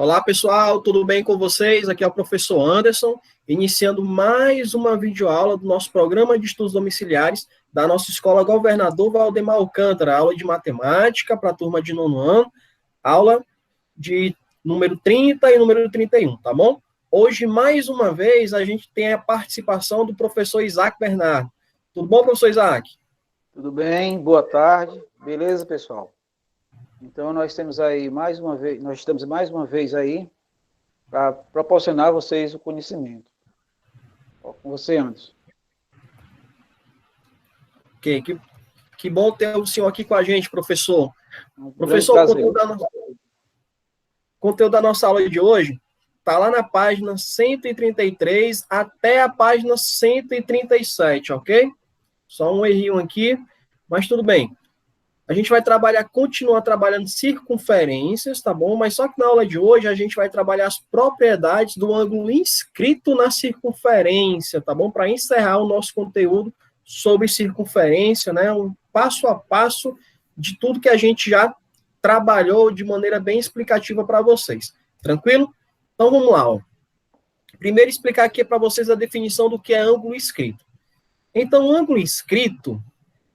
Olá, pessoal, tudo bem com vocês? Aqui é o professor Anderson, iniciando mais uma videoaula do nosso programa de estudos domiciliares da nossa escola Governador Valdemar Alcântara, aula de matemática para a turma de nono ano, aula de número 30 e número 31, tá bom? Hoje, mais uma vez, a gente tem a participação do professor Isaac Bernardo. Tudo bom, professor Isaac? Tudo bem? Boa tarde. Beleza, pessoal? Então, nós estamos mais uma vez aí para proporcionar a vocês o conhecimento. Com você, Anderson. Ok, que bom ter o senhor aqui com a gente, professor. Um grande Professor, prazer. Conteúdo da nossa aula de hoje está lá na página 133 até a página 137, ok? Só um errinho aqui, mas tudo bem. A gente vai continuar trabalhando circunferências, tá bom? Mas só que na aula de hoje a gente vai trabalhar as propriedades do ângulo inscrito na circunferência, tá bom? Para encerrar o nosso conteúdo sobre circunferência, né? Um passo a passo de tudo que a gente já trabalhou de maneira bem explicativa para vocês. Tranquilo? Então vamos lá, ó. Primeiro explicar aqui para vocês a definição do que é ângulo inscrito. Então, ângulo inscrito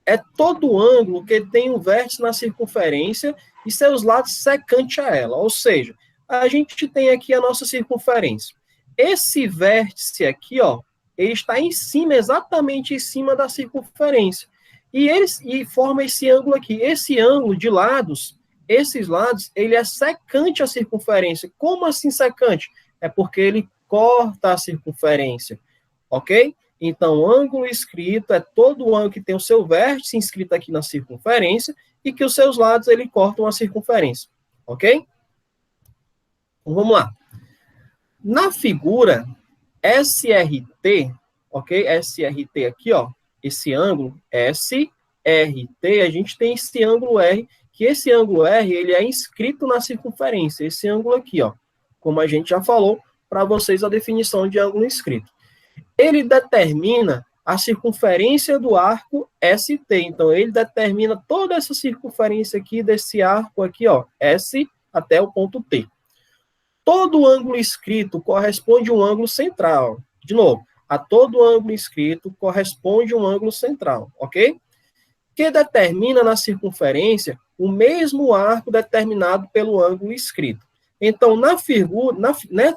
é todo ângulo que tem um vértice na circunferência e seus lados secantes a ela. Ou seja, a gente tem aqui a nossa circunferência. Esse vértice aqui, ó, ele está em cima, exatamente em cima da circunferência. E forma esse ângulo aqui. Esse ângulo de lados, esses lados, ele é secante à circunferência. Como assim secante? É porque ele corta a circunferência, ok? Então, ângulo inscrito é todo ângulo que tem o seu vértice inscrito aqui na circunferência e que os seus lados ele cortam a circunferência, ok? Então, vamos lá. Na figura SRT, ok? SRT aqui, ó, esse ângulo SRT, a gente tem esse ângulo R, que esse ângulo R, ele é inscrito na circunferência, esse ângulo aqui, ó, como a gente já falou para vocês a definição de ângulo inscrito. Ele determina a circunferência do arco ST. Então, ele determina toda essa circunferência aqui desse arco aqui, ó, S até o ponto T. Todo ângulo inscrito corresponde a um ângulo central. De novo, a todo ângulo inscrito corresponde um ângulo central, ok? Que determina na circunferência o mesmo arco determinado pelo ângulo inscrito. Então,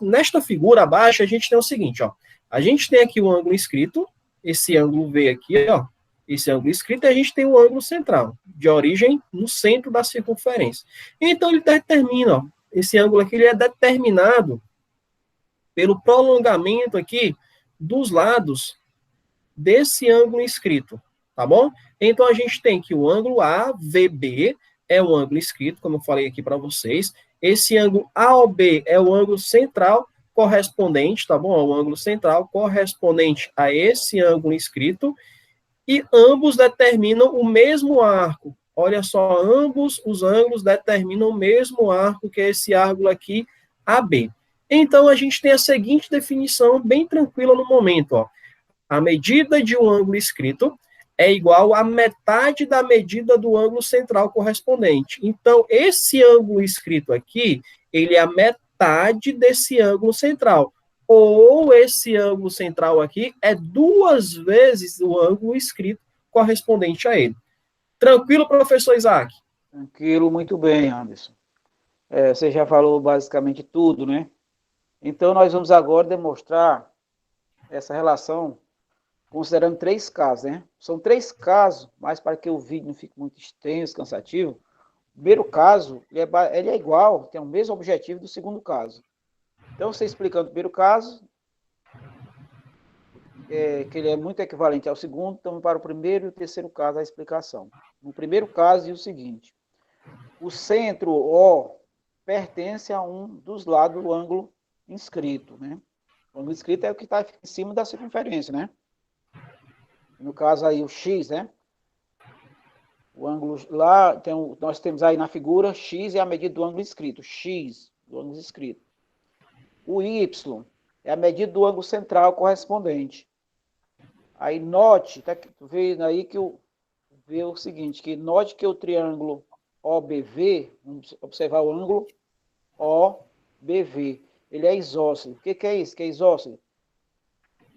nesta figura abaixo, a gente tem o seguinte, ó. A gente tem aqui o ângulo inscrito, esse ângulo V aqui, ó, esse ângulo inscrito, e a gente tem o ângulo central, de origem no centro da circunferência. Então, ele determina, ó, esse ângulo aqui, ele é determinado pelo prolongamento aqui dos lados desse ângulo inscrito, tá bom? Então, a gente tem que o ângulo AVB é o ângulo inscrito, como eu falei aqui para vocês. Esse ângulo AOB é o ângulo central correspondente, tá bom? O ângulo central correspondente a esse ângulo inscrito, e ambos determinam o mesmo arco. Olha só, ambos os ângulos determinam o mesmo arco, que é esse ângulo aqui, AB. Então, a gente tem a seguinte definição, bem tranquila no momento, ó. A medida de um ângulo inscrito é igual à metade da medida do ângulo central correspondente. Então, esse ângulo inscrito aqui, ele é a metade desse ângulo central. Ou esse ângulo central aqui é 2 vezes o ângulo inscrito correspondente a ele. Tranquilo, professor Isaac? Tranquilo, muito bem, Anderson. Você já falou basicamente tudo, né? Então, nós vamos agora demonstrar essa relação considerando 3 casos, né? São 3 casos, mas para que o vídeo não fique muito extenso, cansativo, o primeiro caso, ele é igual, tem o mesmo objetivo do segundo caso. Então, você explicando o primeiro caso, que ele é muito equivalente ao segundo, então, para o primeiro e o terceiro caso, a explicação. No primeiro caso, é o seguinte: o centro O pertence a um dos lados do ângulo inscrito, né? O ângulo inscrito é o que está em cima da circunferência, né? No caso aí, o X, né? O ângulo lá, nós temos aí na figura, X é a medida do ângulo inscrito. X, do ângulo inscrito. O Y é a medida do ângulo central correspondente. Aí note, tá vendo aí que vê o seguinte, que note que o triângulo OBV, vamos observar o ângulo BV. Ele é isósceles. O que é isso? Que é isósceles?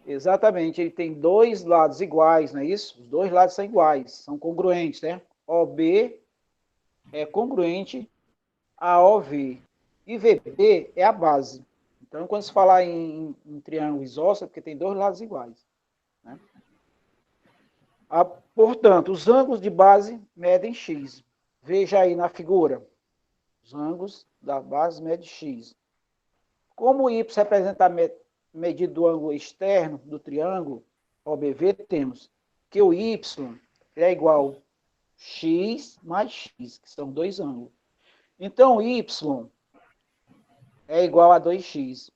Exatamente, ele tem dois lados iguais, não é isso? Os dois lados são iguais, são congruentes, né? OB é congruente a OV. E VB é a base. Então, quando se falar em triângulo isósceles, é porque tem dois lados iguais. Né? Portanto, os ângulos de base medem x. Veja aí na figura. Os ângulos da base medem x. Como o y representa a medida do ângulo externo do triângulo OBV, temos que o y é igual a x mais x, que são dois ângulos. Então, y é igual a 2x.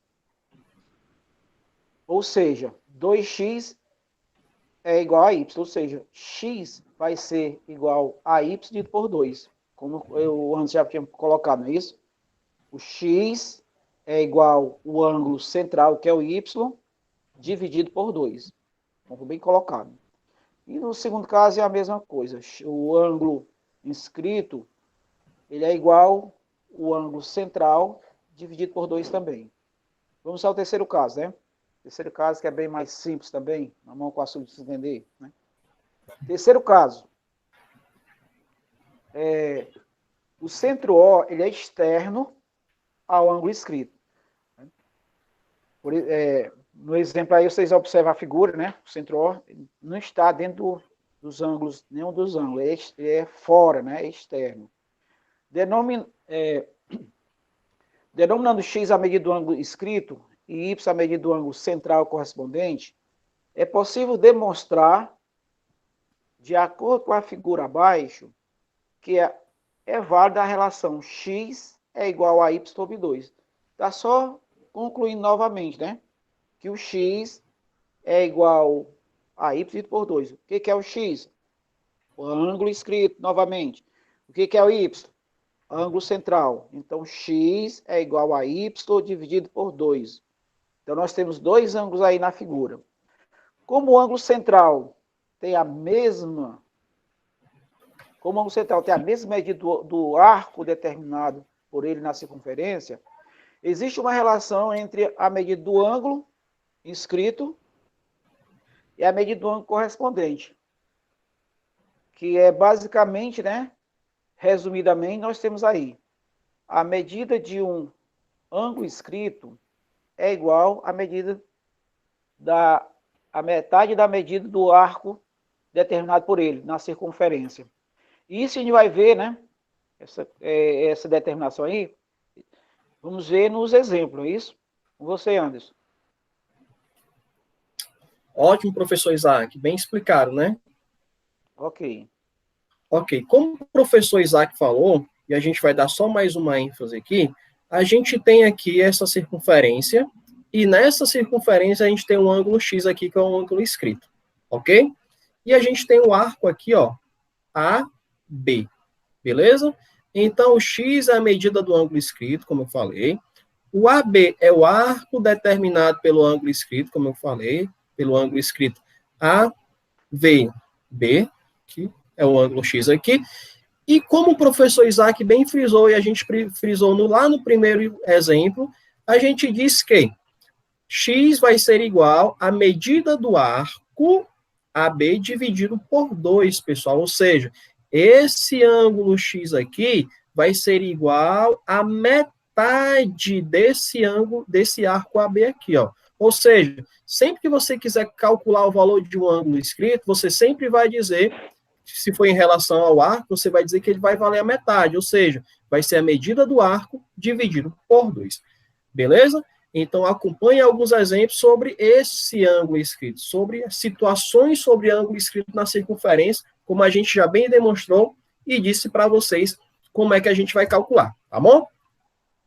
Ou seja, 2x é igual a y. Ou seja, x vai ser igual a y dividido por 2. Como eu antes já tinha colocado, não é isso? O x é igual ao ângulo central, que é o y, dividido por 2. Então, bem colocado. E no segundo caso é a mesma coisa. O ângulo inscrito, ele é igual ao ângulo central, dividido por 2 também. Vamos ao terceiro caso, né? Terceiro caso que é bem mais simples também, na mão com a sua de se entender. Né? Terceiro caso. O centro O, ele é externo ao ângulo inscrito. No exemplo aí, vocês observam a figura, né? O centro O não está dentro dos ângulos, nenhum dos ângulos, é fora, né? É externo. Denominando x a medida do ângulo inscrito e y a medida do ângulo central correspondente, é possível demonstrar, de acordo com a figura abaixo, que é válida a relação x é igual a y sobre 2. Está só concluindo novamente, né? Que o x é igual a y dividido por 2. O que é o x? O ângulo inscrito, novamente. O que é o y? Ângulo central. Então, x é igual a y dividido por 2. Então, nós temos dois ângulos aí na figura. Como o ângulo central tem a mesma... Como o ângulo central tem a mesma medida do arco determinado por ele na circunferência, existe uma relação entre a medida do ângulo inscrito e a medida do ângulo correspondente. Que é basicamente, né? Resumidamente, nós temos aí a medida de um ângulo inscrito é igual à medida a metade da medida do arco determinado por ele na circunferência. Isso a gente vai ver, né? Essa determinação aí, vamos ver nos exemplos, é isso? Com você, Anderson. Ótimo, professor Isaac, bem explicado, né? Ok. Ok, como o professor Isaac falou, e a gente vai dar só mais uma ênfase aqui, a gente tem aqui essa circunferência, e nessa circunferência a gente tem um ângulo X aqui, que é um ângulo inscrito, ok? E a gente tem o arco aqui, ó, AB, beleza? Então, o X é a medida do ângulo inscrito, como eu falei. O AB é o arco determinado pelo ângulo inscrito, como eu falei, pelo ângulo inscrito AVB, que é o ângulo X aqui. E como o professor Isaac bem frisou, e a gente frisou lá no primeiro exemplo, a gente diz que x vai ser igual à medida do arco AB dividido por 2, pessoal. Ou seja, esse ângulo x aqui vai ser igual à metade desse ângulo, desse arco AB aqui, ó. Ou seja, sempre que você quiser calcular o valor de um ângulo inscrito, você sempre vai dizer, se for em relação ao arco, você vai dizer que ele vai valer a metade, ou seja, vai ser a medida do arco dividido por 2. Beleza? Então, acompanhe alguns exemplos sobre esse ângulo inscrito, sobre situações sobre ângulo inscrito na circunferência, como a gente já bem demonstrou e disse para vocês como é que a gente vai calcular, tá bom?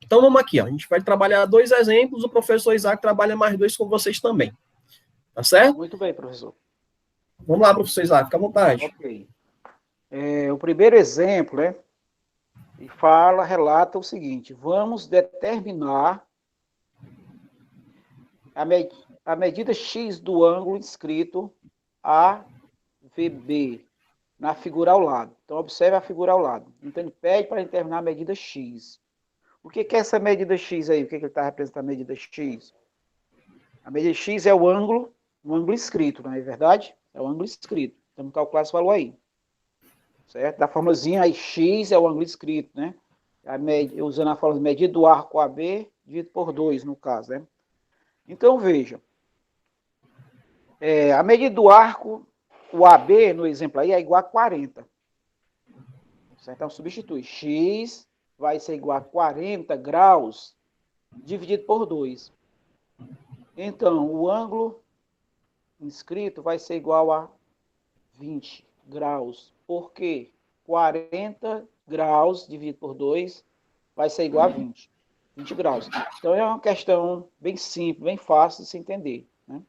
Então, vamos aqui, ó. A gente vai trabalhar 2 exemplos, o professor Isaac trabalha mais 2 com vocês também. Tá certo? Muito bem, professor. Vamos lá, professor Isaac, fica à vontade. Ok. O primeiro exemplo, né? Relata o seguinte: vamos determinar a medida x do ângulo inscrito AVB na figura ao lado. Então, observe a figura ao lado. Então, ele pede para determinar a medida x. O que é essa medida X aí? O que ele está representando a medida X? A medida X é o ângulo escrito, não é verdade? É o ângulo escrito. Vamos calcular esse valor aí. Certo? Da formulazinha, aí X é o ângulo escrito, né? Usando a fórmula medida do arco AB dividido por 2, no caso, né? Então, veja. A medida do arco, o AB, no exemplo aí, é igual a 40. Certo? Então, substitui. X vai ser igual a 40 graus dividido por 2. Então, o ângulo inscrito vai ser igual a 20 graus. Por quê? 40 graus dividido por 2 vai ser igual a 20 graus. Então, é uma questão bem simples, bem fácil de se entender. Né?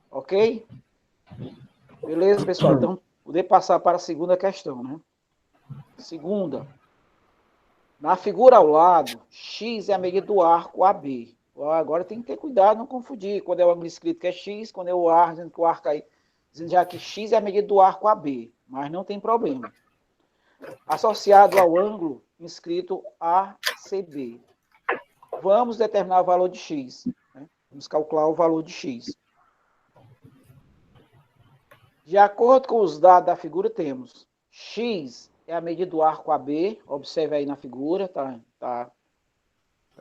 Ok? Beleza, pessoal? Então, poder passar para a segunda questão. Né? Segunda. Na figura ao lado, X é a medida do arco AB. Agora tem que ter cuidado, não confundir. Quando é o ângulo escrito que é X, quando é o arco, dizendo que o arco aí, dizendo já que X é a medida do arco AB. Mas não tem problema. Associado ao ângulo inscrito ACB. Vamos determinar o valor de X. Né? Vamos calcular o valor de X. De acordo com os dados da figura, temos X é a medida do arco AB. Observe aí na figura, tá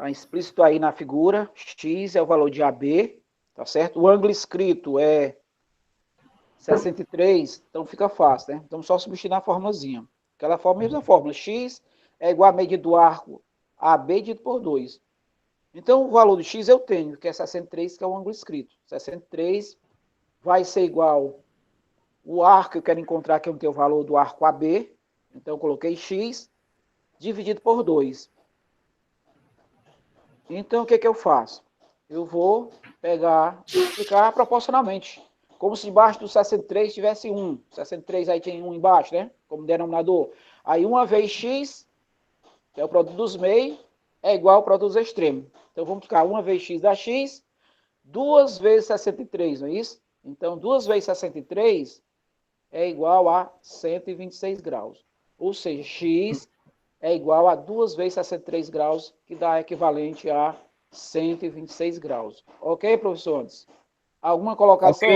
explícito aí na figura. X é o valor de AB, tá certo? O ângulo escrito é 63, então fica fácil, né? Então só substituir na formulazinha. Aquela fórmula, mesma fórmula. X é igual a medida do arco AB dividido por 2. Então o valor de X eu tenho, que é 63, que é o ângulo escrito. 63 vai ser igual o arco que eu quero encontrar, que é o valor do arco AB. Então eu coloquei X dividido por 2. Então, o que eu faço? Eu vou pegar e multiplicar proporcionalmente. Como se debaixo do 63 tivesse 1. 63 aí tem 1 embaixo, né? Como denominador. Aí, 1 vezes x, que é o produto dos meios, é igual ao produto dos extremos. Então, vamos multiplicar 1 vezes x dá x, 2 vezes 63, não é isso? Então, 2 vezes 63 é igual a 126 graus. Ou seja, x é igual a 2 vezes 63 graus, que dá equivalente a 126 graus. Ok, professores? Alguma colocação?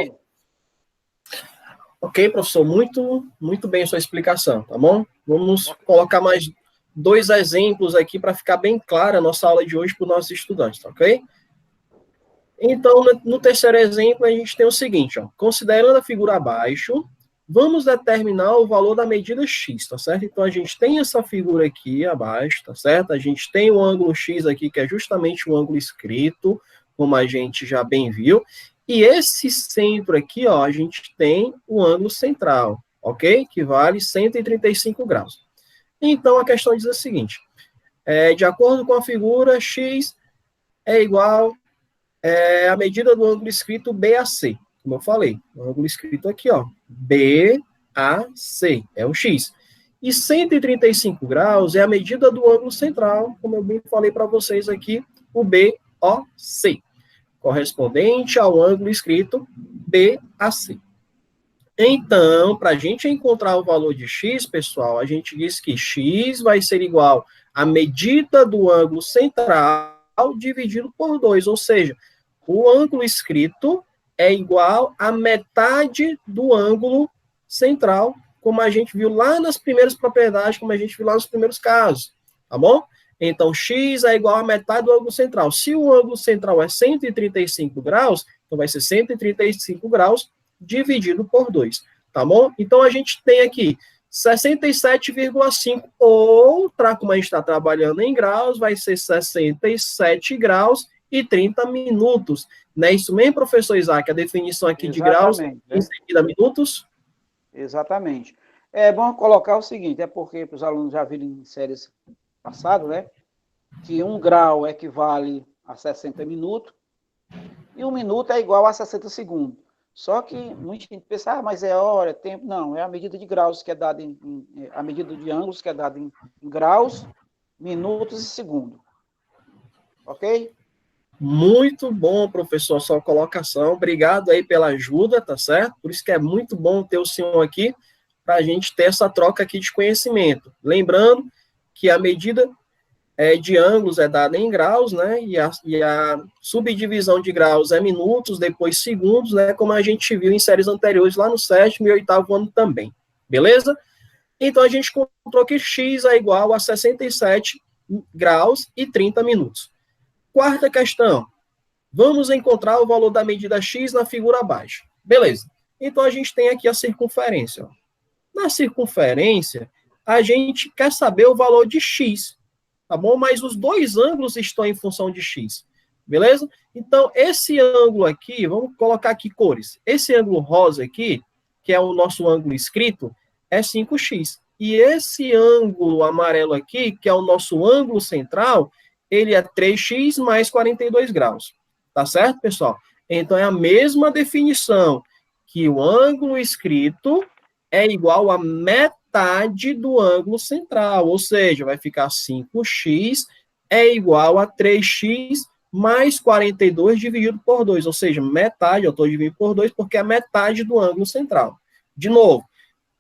Ok, professor. Muito bem a sua explicação, tá bom? Vamos colocar mais 2 exemplos aqui para ficar bem clara a nossa aula de hoje para os nossos estudantes, tá ok? Então, no terceiro exemplo, a gente tem o seguinte, ó. Considerando a figura abaixo, vamos determinar o valor da medida x, tá certo? Então, a gente tem essa figura aqui abaixo, tá certo? A gente tem o ângulo x aqui, que é justamente o ângulo escrito, como a gente já bem viu. E esse centro aqui, ó, a gente tem o ângulo central, ok? Que vale 135 graus. Então, a questão diz o seguinte, de acordo com a figura, x é igual a medida do ângulo escrito BAC. Como eu falei, o ângulo escrito aqui, ó, BAC, é o X. E 135 graus é a medida do ângulo central, como eu bem falei para vocês aqui, o BOC, correspondente ao ângulo escrito BAC. Então, para a gente encontrar o valor de X, pessoal, a gente diz que X vai ser igual à medida do ângulo central dividido por 2, ou seja, o ângulo escrito é igual à metade do ângulo central, como a gente viu lá nas primeiras propriedades, como a gente viu lá nos primeiros casos, tá bom? Então, x é igual à metade do ângulo central. Se o ângulo central é 135 graus, então vai ser 135 graus dividido por 2, tá bom? Então, a gente tem aqui 67,5, ou, como a gente está trabalhando em graus, vai ser 67 graus e 30 minutos. Não é isso mesmo, professor Isaac? A definição aqui de graus em seguida minutos? Exatamente. É bom colocar o seguinte, é porque os alunos já viram em séries passadas, né? Que 1 grau equivale a 60 minutos e 1 minuto é igual a 60 segundos. Só que muita gente pensa, mas é hora, é tempo. Não, é a medida de graus que é dada a medida de ângulos que é dada em graus, minutos e segundos. Ok? Muito bom, professor, sua colocação. Obrigado aí pela ajuda, tá certo? Por isso que é muito bom ter o senhor aqui, para a gente ter essa troca aqui de conhecimento. Lembrando que a medida de ângulos é dada em graus, né? E a subdivisão de graus é minutos, depois segundos, né? Como a gente viu em séries anteriores, lá no 7º e 8º ano também. Beleza? Então, a gente encontrou que x é igual a 67 graus e 30 minutos. Quarta questão. Vamos encontrar o valor da medida x na figura abaixo. Beleza. Então, a gente tem aqui a circunferência. Ó. Na circunferência, a gente quer saber o valor de x, tá bom? Mas os dois ângulos estão em função de x, beleza? Então, esse ângulo aqui, vamos colocar aqui cores. Esse ângulo rosa aqui, que é o nosso ângulo escrito, é 5x. E esse ângulo amarelo aqui, que é o nosso ângulo central, ele é 3x mais 42 graus. Tá certo, pessoal? Então, é a mesma definição que o ângulo escrito é igual a metade do ângulo central, ou seja, vai ficar 5x é igual a 3x mais 42 dividido por 2, ou seja, metade, eu estou dividindo por 2 porque é metade do ângulo central. De novo,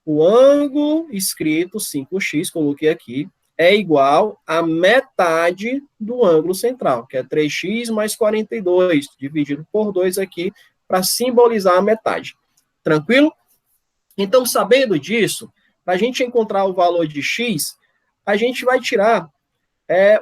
o ângulo escrito 5x, coloquei aqui, é igual a metade do ângulo central, que é 3x mais 42, dividido por 2 aqui, para simbolizar a metade. Tranquilo? Então, sabendo disso, para a gente encontrar o valor de x, a gente vai tirar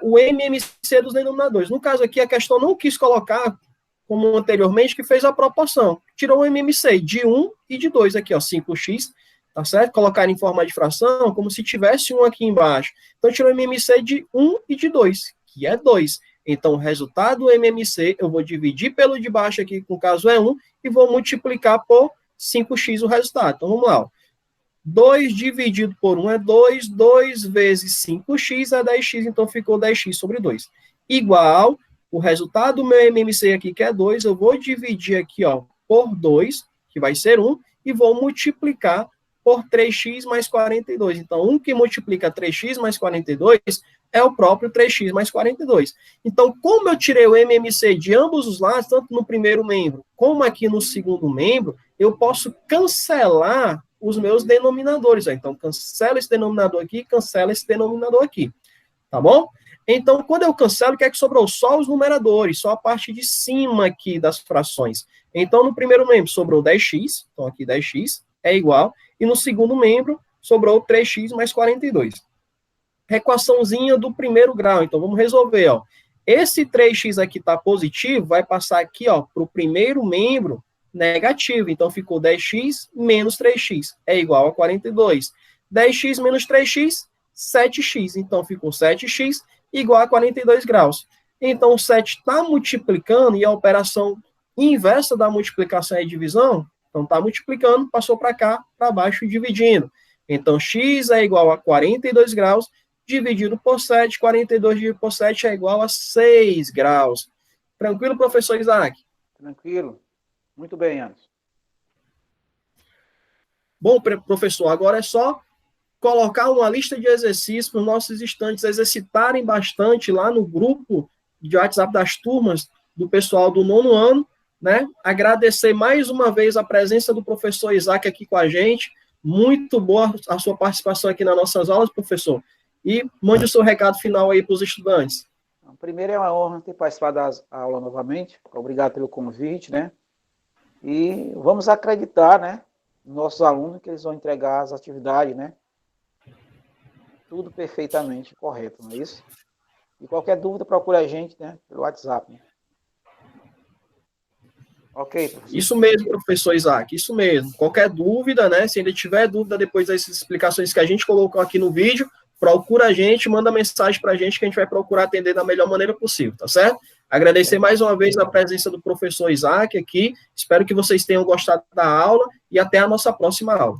o MMC dos denominadores. No caso aqui, a questão não quis colocar, como anteriormente, que fez a proporção. Tirou o MMC de 1 e de 2 aqui, ó, 5x, tá certo? Colocar em forma de fração, como se tivesse 1 aqui embaixo. Então, tirou o MMC de 1 e de 2, que é 2. Então, o resultado do MMC, eu vou dividir pelo de baixo aqui, que no caso é 1, e vou multiplicar por 5x o resultado. Então, vamos lá. Ó. 2 dividido por 1 é 2, 2 vezes 5x é 10x, então ficou 10x sobre 2. Igual, o resultado do meu MMC aqui, que é 2, eu vou dividir aqui, ó, por 2, que vai ser 1, e vou multiplicar por 3x mais 42. Então, 1 que multiplica 3x mais 42 é o próprio 3x mais 42. Então, como eu tirei o MMC de ambos os lados, tanto no primeiro membro como aqui no segundo membro, eu posso cancelar os meus denominadores. Então, cancela esse denominador aqui, cancela esse denominador aqui. Tá bom? Então, quando eu cancelo, o que é que sobrou? Só os numeradores, só a parte de cima aqui das frações. Então, no primeiro membro sobrou 10x, então aqui 10x é igual, e no segundo membro sobrou 3x mais 42. Equaçãozinha do primeiro grau, então vamos resolver, ó. Esse 3x aqui está positivo, vai passar aqui, ó, para o primeiro membro negativo, então ficou 10x menos 3x, é igual a 42. 10x menos 3x, 7x, então ficou 7x igual a 42 graus. Então, o 7 está multiplicando, e a operação inversa da multiplicação é divisão, então está multiplicando, passou para cá, para baixo e dividindo. Então, x é igual a 42 graus, dividido por 7, 42 dividido por 7 é igual a 6 graus. Tranquilo, professor Isaac? Tranquilo. Muito bem, Anderson. Bom, professor, agora é só colocar uma lista de exercícios para os nossos estudantes exercitarem bastante lá no grupo de WhatsApp das turmas do pessoal do 9º ano, né? Agradecer mais uma vez a presença do professor Isaac aqui com a gente. Muito boa a sua participação aqui nas nossas aulas, professor. E mande o seu recado final aí para os estudantes. Primeiro, é uma honra ter participado da aula novamente. Obrigado pelo convite, né? E vamos acreditar, né, nos nossos alunos, que eles vão entregar as atividades, né? Tudo perfeitamente correto, não é isso? E qualquer dúvida, procure a gente, né, pelo WhatsApp. Né? Ok, professor? Isso mesmo, professor Isaac, isso mesmo. Qualquer dúvida, né, se ainda tiver dúvida depois dessas explicações que a gente colocou aqui no vídeo, procura a gente, manda mensagem para a gente que a gente vai procurar atender da melhor maneira possível, tá certo? Agradecer mais uma vez a presença do professor Isaac aqui, espero que vocês tenham gostado da aula e até a nossa próxima aula.